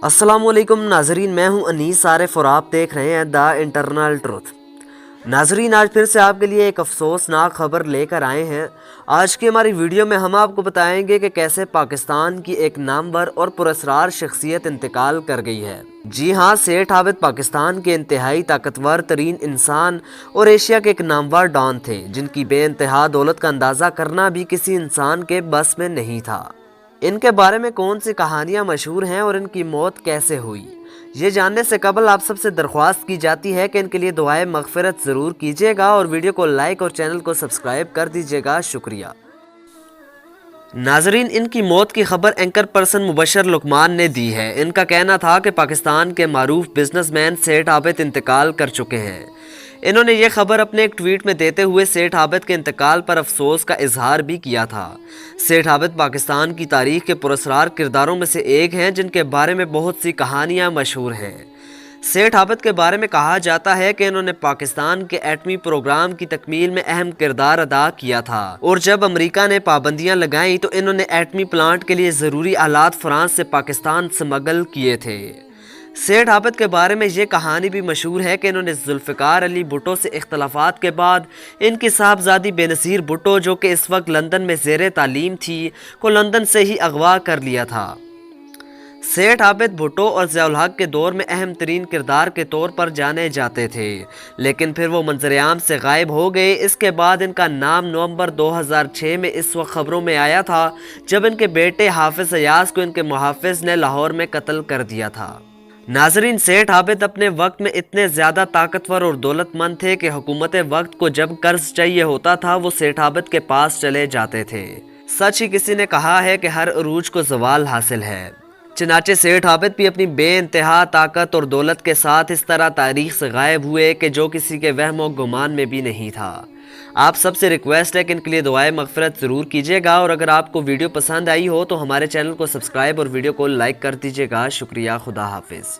अस्सलाम वालेकुम नाजरीन, मैं हूं अनीस आरिफ और आप देख रहे हैं द इंटरनल ट्रुथ। नाजरीन, आज फिर से आपके लिए एक अफसोसनाक खबर लेकर आए हैं। आज की हमारी वीडियो में हम आपको बताएंगे कि कैसे पाकिस्तान की एक नामवर और पुरस्कार शख्सियत इंतकाल कर गई है। जी हाँ, सेठ आबिद पाकिस्तान के इंतहाई ताकतवर तरीन इंसान और एशिया के एक नामवर डॉन थे, जिनकी बेइंतहा दौलत का अंदाज़ा करना भी किसी इंसान के बस में नहीं था। इनके बारे में कौन सी कहानियां मशहूर हैं और इनकी मौत कैसे हुई, ये जानने से कबल आप सबसे दरख्वास्त की जाती है कि इनके लिए दुआए मगफिरत ज़रूर कीजिएगा और वीडियो को लाइक और चैनल को सब्सक्राइब कर दीजिएगा। शुक्रिया। नाजरीन, इनकी मौत की खबर एंकर पर्सन मुबशर लुकमान ने दी है। इनका कहना था कि पाकिस्तान के मारूफ बिजनेसमैन सेठ आबिद इंतकाल कर चुके हैं। इन्होंने ये खबर अपने एक ट्वीट में देते हुए सेठ आबिद के इंतकाल पर अफसोस का इजहार भी किया था। सेठ आबिद पाकिस्तान की तारीख के पुरस्कार किरदारों में से एक हैं, जिनके बारे में बहुत सी कहानियां मशहूर हैं। सेठ आबिद के बारे में कहा जाता है कि इन्होंने पाकिस्तान के एटमी प्रोग्राम की तकमील में अहम किरदार अदा किया था, और जब अमेरिका ने पाबंदियां लगाई तो इन्होंने एटमी प्लांट के लिए ज़रूरी आलात फ्रांस से पाकिस्तान स्मगल किए थे। सेठ आबिद के बारे में ये कहानी भी मशहूर है कि इन्होंने जुल्फ़िकार अली भुट्टो से इख्तलाफात के बाद इनकी साहबजादी बेनज़ीर भुट्टो, जो कि इस वक्त लंदन में ज़ेरे तालीम थी, को लंदन से ही अगवा कर लिया था। सेठ आबिद भुट्टो और ज़ियाउल हक के दौर में अहम तरीन किरदार के तौर पर जाने जाते थे, लेकिन फिर वो मंजर-ए-आम से गायब हो गए। इसके बाद इनका नाम नवंबर 2006 में इस वक्त खबरों में आया था, जब इनके बेटे हाफिज़ अयाज को इनके मुहाफ़िज़ ने लाहौर में कत्ल कर दिया था। नाजरीन, सेठ आबिद अपने वक्त में इतने ज़्यादा ताकतवर और दौलतमंद थे कि हुकूमत वक्त को जब कर्ज चाहिए होता था वो सेठ आबिद के पास चले जाते थे। सच ही किसी ने कहा है कि हर अरूज को ज़वाल हासिल है। चनाचे सेठ आबिद भी अपनी बेइंतहा ताकत और दौलत के साथ इस तरह तारीख से गायब हुए कि जो किसी के वहम और गुमान में भी नहीं था। आप सबसे रिक्वेस्ट है कि इनके लिए दुआए मगफिरत ज़रूर कीजिएगा, और अगर आपको वीडियो पसंद आई हो तो हमारे चैनल को सब्सक्राइब और वीडियो को लाइक कर दीजिएगा। शुक्रिया। खुदा हाफिज़।